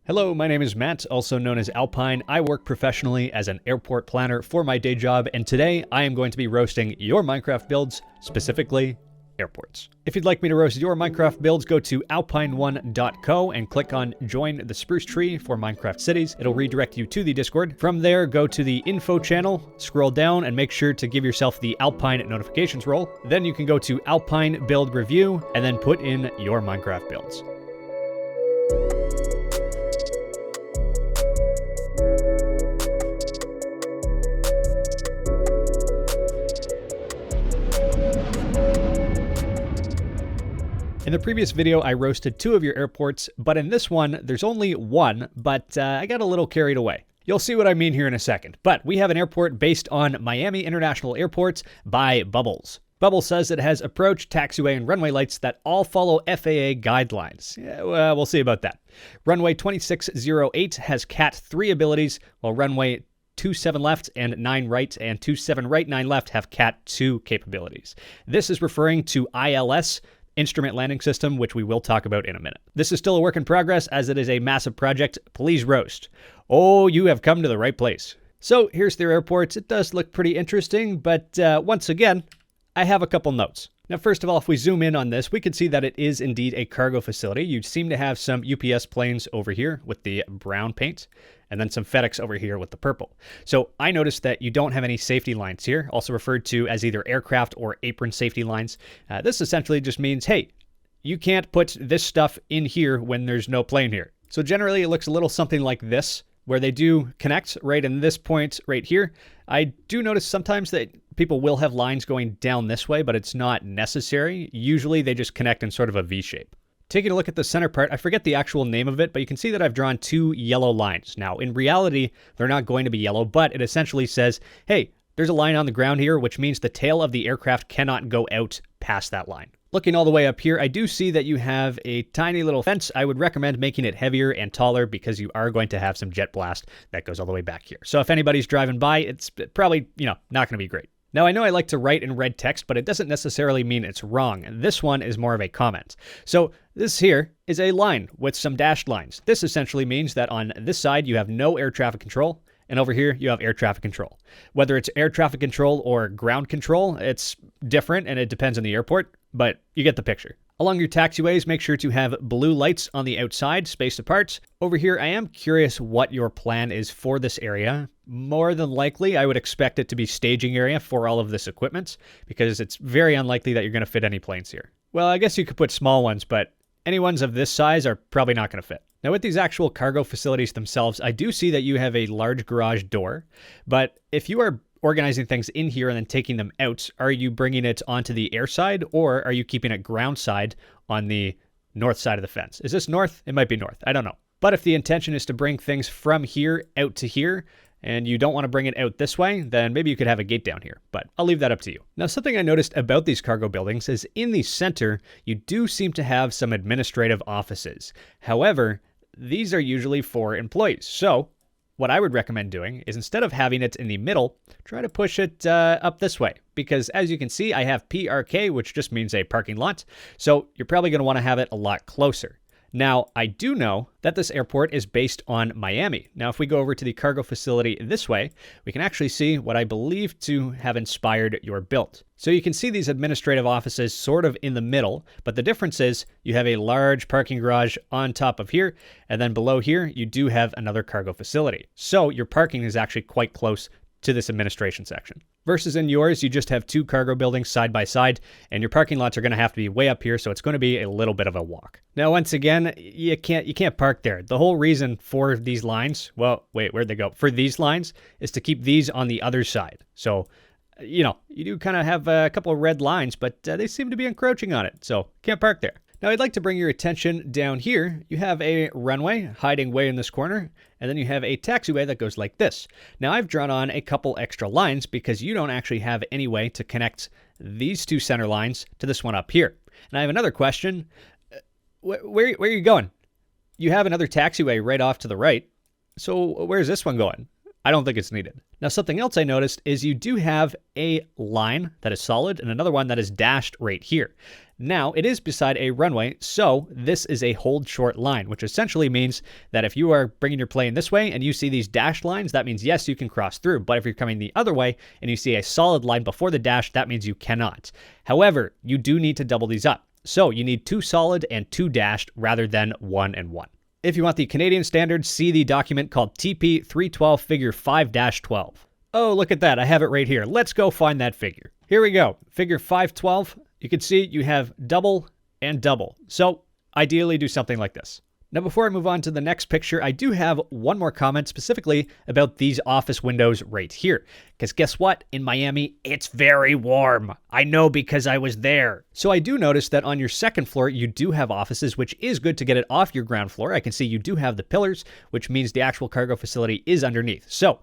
Hello, my name is Matt, also known as Alpine. I work professionally as an airport planner for my day job, and today I am going to be roasting your Minecraft builds, specifically airports. If you'd like me to roast your Minecraft builds, go to alpine1.co and click on Join the Spruce Tree for Minecraft Cities. It'll redirect you to the Discord. From there, go to the info channel, scroll down, and make sure to give yourself the Alpine notifications role. Then you can go to Alpine Build Review, and then put in your Minecraft builds. In the previous video, I roasted 2 of your airports, but in this one, there's only 1, but I got a little carried away. You'll see what I mean here in a second, but we have an airport based on Miami International Airport by Bubbles. Bubbles says it has approach, taxiway, and runway lights that all follow FAA guidelines. Yeah, well, we'll see about that. Runway 2608 has Cat 3 abilities, while runway 27 left and 9 right and 27 right, 9 left have Cat 2 capabilities. This is referring to ILS, Instrument Landing System, which we will talk about in a minute. This is still a work in progress as it is a massive project. Please roast. Oh, you have come to the right place. So here's their airports. It does look pretty interesting, but once again, I have a couple notes. Now, first of all, if we zoom in on this, we can see that it is indeed a cargo facility. You seem to have some UPS planes over here with the brown paint, and then some FedEx over here with the purple. So I noticed that you don't have any safety lines here, also referred to as either aircraft or apron safety lines. This essentially just means, hey, you can't put this stuff in here when there's no plane here. So generally it looks a little something like this, where they do connect right in this point right here. I do notice sometimes that people will have lines going down this way, but it's not necessary. Usually they just connect in sort of a V shape. Taking a look at the center part, I forget the actual name of it, but you can see that I've drawn 2 yellow lines. Now, in reality, they're not going to be yellow, but it essentially says, hey, there's a line on the ground here, which means the tail of the aircraft cannot go out past that line. Looking all the way up here, I do see that you have a tiny little fence. I would recommend making it heavier and taller because you are going to have some jet blast that goes all the way back here. So if anybody's driving by, it's probably, not going to be great. Now, I know I like to write in red text, but it doesn't necessarily mean it's wrong. This one is more of a comment. So this here is a line with some dashed lines. This essentially means that on this side, you have no air traffic control, and over here, you have air traffic control. Whether it's air traffic control or ground control, it's different, and it depends on the airport, but you get the picture. Along your taxiways, make sure to have blue lights on the outside, spaced apart. Over here, I am curious what your plan is for this area. More than likely, I would expect it to be staging area for all of this equipment, because it's very unlikely that you're going to fit any planes here. Well, I guess you could put small ones, but any ones of this size are probably not going to fit. Now, with these actual cargo facilities themselves, I do see that you have a large garage door, but if you are organizing things in here and then taking them out, are you bringing it onto the air side, or are you keeping it ground side on the north side of the fence? Is this north? It might be north. I don't know. But if the intention is to bring things from here out to here, and you don't want to bring it out this way, then maybe you could have a gate down here, but I'll leave that up to you. Now, something I noticed about these cargo buildings is in the center, you do seem to have some administrative offices. However, these are usually for employees. So what I would recommend doing is, instead of having it in the middle, try to push it up this way. Because as you can see, I have PRK, which just means a parking lot. So you're probably going to want to have it a lot closer. Now, I do know that this airport is based on Miami. Now, if we go over to the cargo facility this way, we can actually see what I believe to have inspired your build. So you can see these administrative offices sort of in the middle, but the difference is you have a large parking garage on top of here, and then below here, you do have another cargo facility. So your parking is actually quite close to this administration section. Versus in yours, you just have 2 cargo buildings side by side, and your parking lots are going to have to be way up here, so it's going to be a little bit of a walk. Now, once again, you can't park there. The whole reason for these lines, well, wait, where'd they go? For these lines is to keep these on the other side. So, you do kind of have a couple of red lines, but they seem to be encroaching on it, so can't park there. Now, I'd like to bring your attention down here. You have a runway hiding way in this corner, and then you have a taxiway that goes like this. Now, I've drawn on a couple extra lines because you don't actually have any way to connect these 2 center lines to this one up here. And I have another question. Where are you going? You have another taxiway right off to the right. So where's this one going? I don't think it's needed. Now, something else I noticed is you do have a line that is solid and another one that is dashed right here. Now, it is beside a runway, so this is a hold short line, which essentially means that if you are bringing your plane this way and you see these dashed lines, that means yes, you can cross through. But if you're coming the other way and you see a solid line before the dash, that means you cannot. However, you do need to double these up. So you need 2 solid and 2 dashed rather than 1 and 1. If you want the Canadian standard, see the document called TP 312 figure 5-12. Oh, look at that. I have it right here. Let's go find that figure. Here we go. Figure 512. You can see you have double and double. So ideally do something like this. Now, before I move on to the next picture, I do have one more comment specifically about these office windows right here. Because guess what? In Miami, it's very warm. I know because I was there. So I do notice that on your second floor, you do have offices, which is good to get it off your ground floor. I can see you do have the pillars, which means the actual cargo facility is underneath. So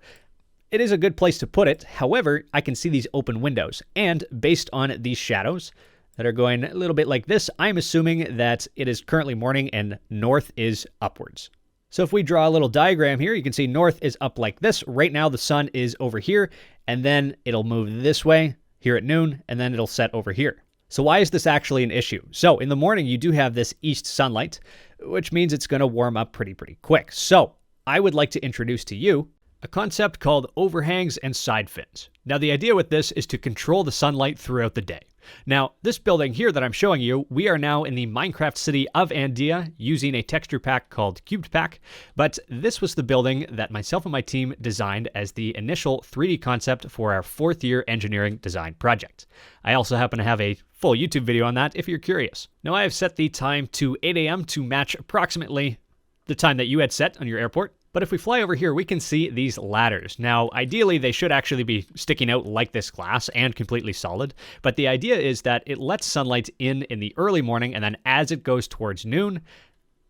it is a good place to put it. However, I can see these open windows. And based on these shadows that are going a little bit like this, I'm assuming that it is currently morning and north is upwards. So if we draw a little diagram here, you can see north is up like this. Right now, the sun is over here, and then it'll move this way here at noon, and then it'll set over here. So why is this actually an issue? So in the morning, you do have this east sunlight, which means it's going to warm up pretty quick. So I would like to introduce to you a concept called overhangs and side fins. Now, the idea with this is to control the sunlight throughout the day. Now, this building here that I'm showing you, we are now in the Minecraft city of Andia using a texture pack called Cubed Pack, but this was the building that myself and my team designed as the initial 3D concept for our 4th year engineering design project. I also happen to have a full YouTube video on that if you're curious. Now, I have set the time to 8 a.m. to match approximately the time that you had set on your airport. But if we fly over here, we can see these ladders. Now, ideally, they should actually be sticking out like this glass and completely solid. But the idea is that it lets sunlight in the early morning, and then as it goes towards noon,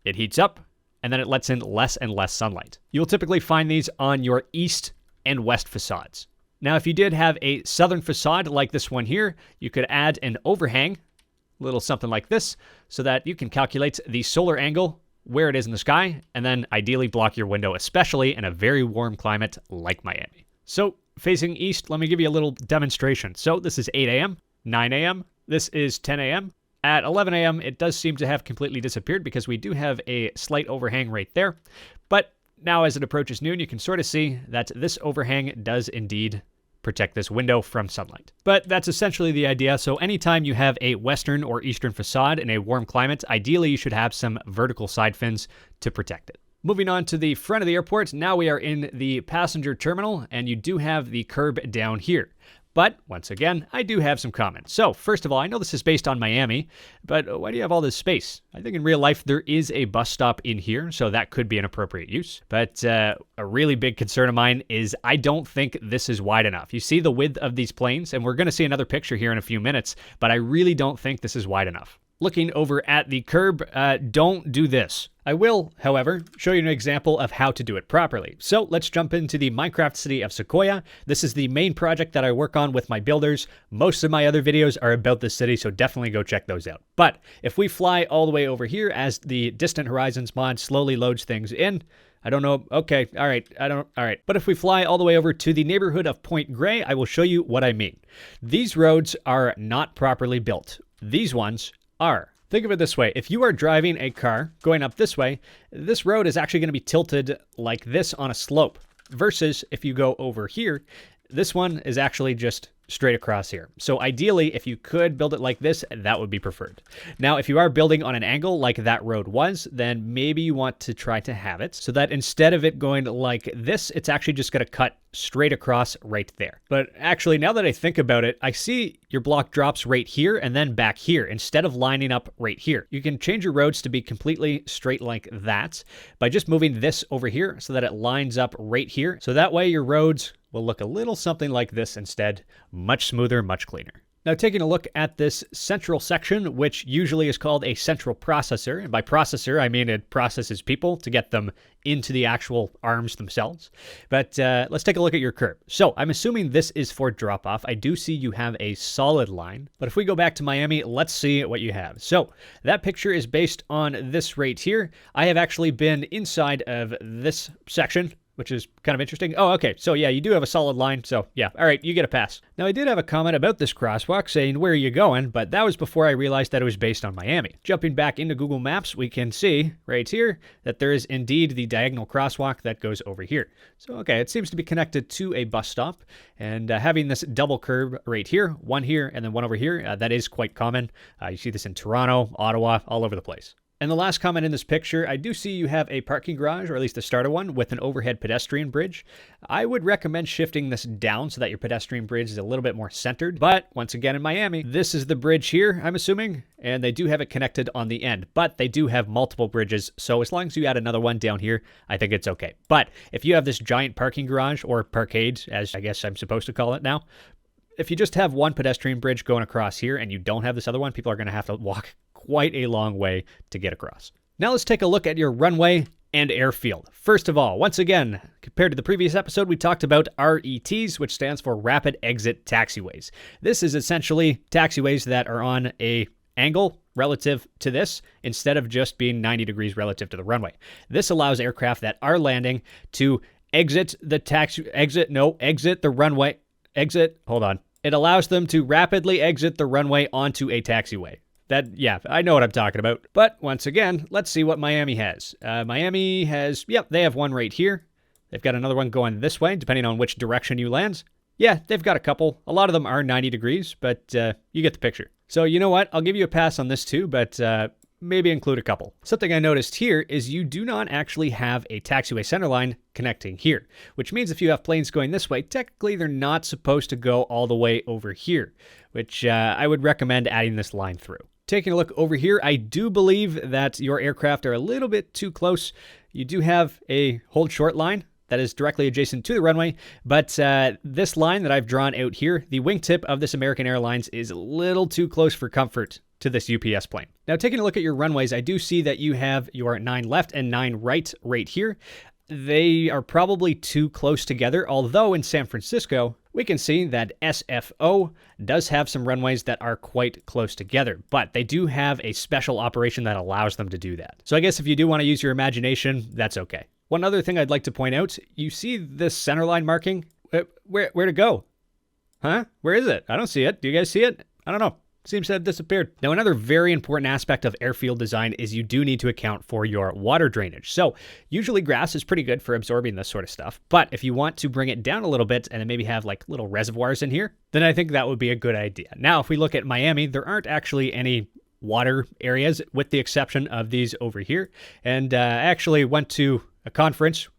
it heats up, and then it lets in less and less sunlight. You'll typically find these on your east and west facades. Now, if you did have a southern facade like this one here, you could add an overhang, a little something like this, so that you can calculate the solar angle where it is in the sky, and then ideally block your window, especially in a very warm climate like Miami. So facing east, let me give you a little demonstration. So this is 8 a.m., 9 a.m., this is 10 a.m. At 11 a.m., it does seem to have completely disappeared because we do have a slight overhang right there. But now as it approaches noon, you can sort of see that this overhang does indeed protect this window from sunlight. But that's essentially the idea. So anytime you have a western or eastern facade in a warm climate, ideally you should have some vertical side fins to protect it. Moving on to the front of the airport, now we are in the passenger terminal, and you do have the curb down here. But once again, I do have some comments. So first of all, I know this is based on Miami, but why do you have all this space? I think in real life, there is a bus stop in here, so that could be an appropriate use. But a really big concern of mine is I don't think this is wide enough. You see the width of these planes, and we're going to see another picture here in a few minutes, but I really don't think this is wide enough. Looking over at the curb, don't do this. I will, however, show you an example of how to do it properly. So let's jump into the Minecraft city of Sequoia. This is the main project that I work on with my builders. Most of my other videos are about this city, so definitely go check those out. But if we fly all the way over here as the Distant Horizons mod slowly loads things in, I don't know. Okay. All right. All right. But if we fly all the way over to the neighborhood of Point Grey, I will show you what I mean. These roads are not properly built. These ones are. Think of it this way. If you are driving a car going up this way, this road is actually going to be tilted like this on a slope. Versus if you go over here, this one is actually just straight across here. So ideally, if you could build it like this, that would be preferred. Now, if you are building on an angle like that road was, then maybe you want to try to have it so that instead of it going like this, it's actually just going to cut straight across right there. But actually, now that I think about it, I see your block drops right here and then back here instead of lining up right here. You can change your roads to be completely straight like that by just moving this over here so that it lines up right here. So that way your roads will look a little something like this instead. Much smoother, much cleaner. Now, taking a look at this central section, which usually is called a central processor, and by processor, I mean it processes people to get them into the actual arms themselves. But let's take a look at your curb. So I'm assuming this is for drop-off. I do see you have a solid line. But if we go back to Miami, let's see what you have. So that picture is based on this right here. I have actually been inside of this section which is kind of interesting. Oh, okay. So yeah, you do have a solid line. So yeah, all right, you get a pass. Now I did have a comment about this crosswalk saying, where are you going? But that was before I realized that it was based on Miami. Jumping back into Google Maps, we can see right here that there is indeed the diagonal crosswalk that goes over here. So okay, it seems to be connected to a bus stop, and having this double curb right here, and then one over here, that is quite common. You see this in Toronto, Ottawa, all over the place. And the last comment in this picture, I do see you have a parking garage, or at least the start of one, with an overhead pedestrian bridge. I would recommend shifting this down so that your pedestrian bridge is a little bit more centered. But once again, in Miami, this is the bridge here, I'm assuming, and they do have it connected on the end. But they do have multiple bridges, so as long as you add another one down here, I think it's okay. But if you have this giant parking garage, or parkade, as I guess I'm supposed to call it now, if you just have one pedestrian bridge going across here and you don't have this other one, people are going to have to walk quite a long way to get across. Now let's take a look at your runway and airfield. First of all, once again, compared to the previous episode, we talked about RETs, which stands for Rapid Exit Taxiways. This is essentially taxiways that are on a angle relative to this instead of just being 90 degrees relative to the runway. This allows aircraft that are landing to exit the runway. It allows them to rapidly exit the runway onto a taxiway. Yeah, I know what I'm talking about. But once again, let's see what Miami has. Miami has, they have one right here. They've got another one going this way, depending on which direction you land. Yeah, they've got a couple. A lot of them are 90 degrees, but you get the picture. So you know what? I'll give you a pass on this too, but maybe include a couple. Something I noticed here is you do not actually have a taxiway centerline connecting here, which means if you have planes going this way, technically they're not supposed to go all the way over here, which I would recommend adding this line through. Taking a look over here, I do believe that your aircraft are a little bit too close. You do have a hold short line that is directly adjacent to the runway, but this line that I've drawn out here, the wingtip of this American Airlines is a little too close for comfort to this UPS plane. Now, taking a look at your runways, I do see that you have your 9 left and 9 right here. They are probably too close together, although in San Francisco, we can see that SFO does have some runways that are quite close together, but they do have a special operation that allows them to do that. So I guess if you do want to use your imagination, that's okay. One other thing I'd like to point out, you see this centerline marking? Where to go? Huh? Where is it? I don't see it. Do you guys see it? I don't know. Seems to have disappeared. Now, another very important aspect of airfield design is you do need to account for your water drainage. So usually grass is pretty good for absorbing this sort of stuff. But if you want to bring it down a little bit and then maybe have like little reservoirs in here, then I think that would be a good idea. Now, if we look at Miami, there aren't actually any water areas with the exception of these over here. And I actually went to a conference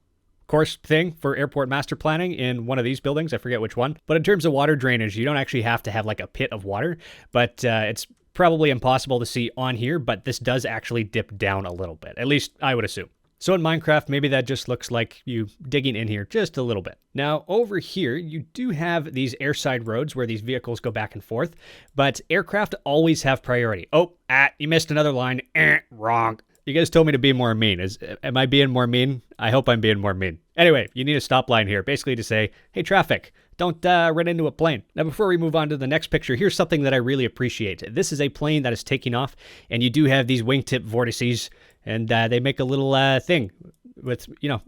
course thing for airport master planning in one of these buildings. I forget which one. But in terms of water drainage, you don't actually have to have like a pit of water, but it's probably impossible to see on here, but this does actually dip down a little bit. At least I would assume. So in Minecraft, maybe that just looks like you digging in here just a little bit. Now over here, you do have these airside roads where these vehicles go back and forth, but aircraft always have priority. Oh, you missed another line. Wrong. You guys told me to be more mean. Am I being more mean? I hope I'm being more mean. Anyway, you need a stop line here, basically to say, hey, traffic, don't run into a plane. Now, before we move on to the next picture, here's something that I really appreciate. This is a plane that is taking off, and you do have these wingtip vortices, and they make a little thing with,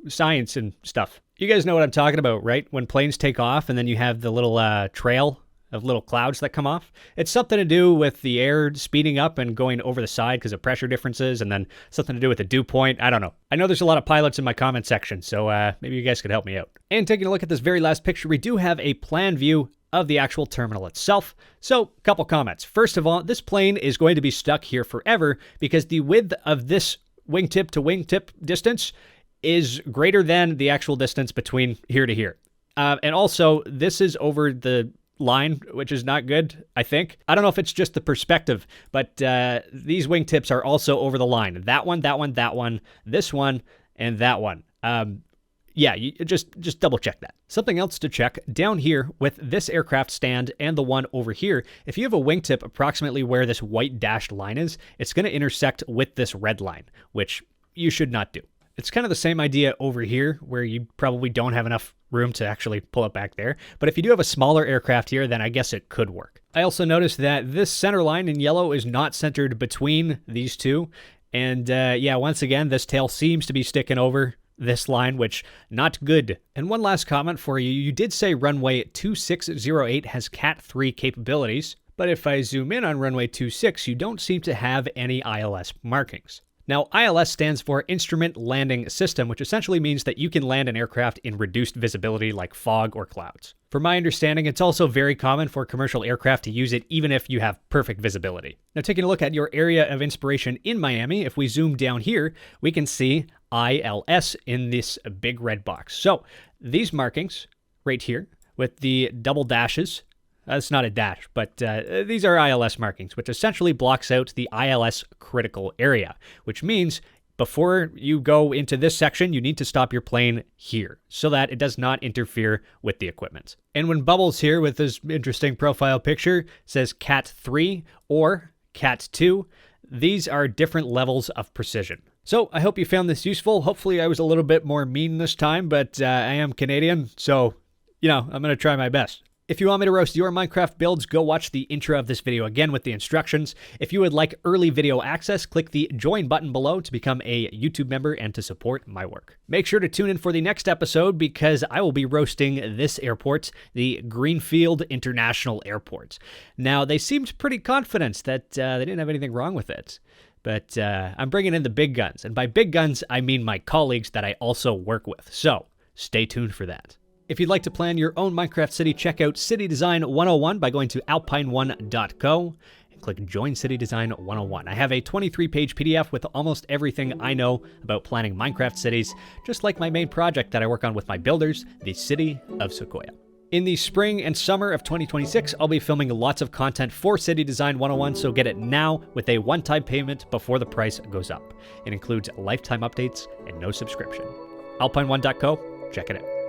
science and stuff. You guys know what I'm talking about, right? When planes take off, and then you have the little trail of little clouds that come off. It's something to do with the air speeding up and going over the side because of pressure differences, and then something to do with the dew point. I don't know. I know there's a lot of pilots in my comment section, so maybe you guys could help me out. And taking a look at this very last picture, we do have a plan view of the actual terminal itself. So, a couple comments. First of all, this plane is going to be stuck here forever because the width of this wingtip to wingtip distance is greater than the actual distance between here to here. And also, this is over the line, which is not good, I think. I don't know if it's just the perspective, but these wingtips are also over the line. That one, this one, and that one. Yeah, you just double check that. Something else to check, down here with this aircraft stand and the one over here, if you have a wingtip approximately where this white dashed line is, it's going to intersect with this red line, which you should not do. It's kind of the same idea over here where you probably don't have enough room to actually pull it back there. But if you do have a smaller aircraft here, then I guess it could work. I also noticed that this center line in yellow is not centered between these two. And yeah, once again, this tail seems to be sticking over this line, which not good. And one last comment for you. You did say runway 2608 has Cat 3 capabilities, but if I zoom in on runway 26, you don't seem to have any ILS markings. Now, ILS stands for Instrument Landing System, which essentially means that you can land an aircraft in reduced visibility like fog or clouds. From my understanding, it's also very common for commercial aircraft to use it even if you have perfect visibility. Now, taking a look at your area of inspiration in Miami, if we zoom down here, we can see ILS in this big red box. So these markings right here with the double dashes, that's not a dash, but these are ILS markings, which essentially blocks out the ILS critical area, which means before you go into this section, you need to stop your plane here so that it does not interfere with the equipment. And when Bubbles here with this interesting profile picture says Cat 3 or Cat 2, these are different levels of precision. So I hope you found this useful. Hopefully I was a little bit more mean this time, but I am Canadian, so, I'm going to try my best. If you want me to roast your Minecraft builds, go watch the intro of this video again with the instructions. If you would like early video access, click the join button below to become a YouTube member and to support my work. Make sure to tune in for the next episode because I will be roasting this airport, the Greenfield International Airport. Now, they seemed pretty confident that they didn't have anything wrong with it. But I'm bringing in the big guns. And by big guns, I mean my colleagues that I also work with. So stay tuned for that. If you'd like to plan your own Minecraft city, check out City Design 101 by going to alpine1.co and click Join City Design 101. I have a 23-page PDF with almost everything I know about planning Minecraft cities, just like my main project that I work on with my builders, the City of Sequoia. In the spring and summer of 2026, I'll be filming lots of content for City Design 101, so get it now with a one-time payment before the price goes up. It includes lifetime updates and no subscription. alpine1.co, check it out.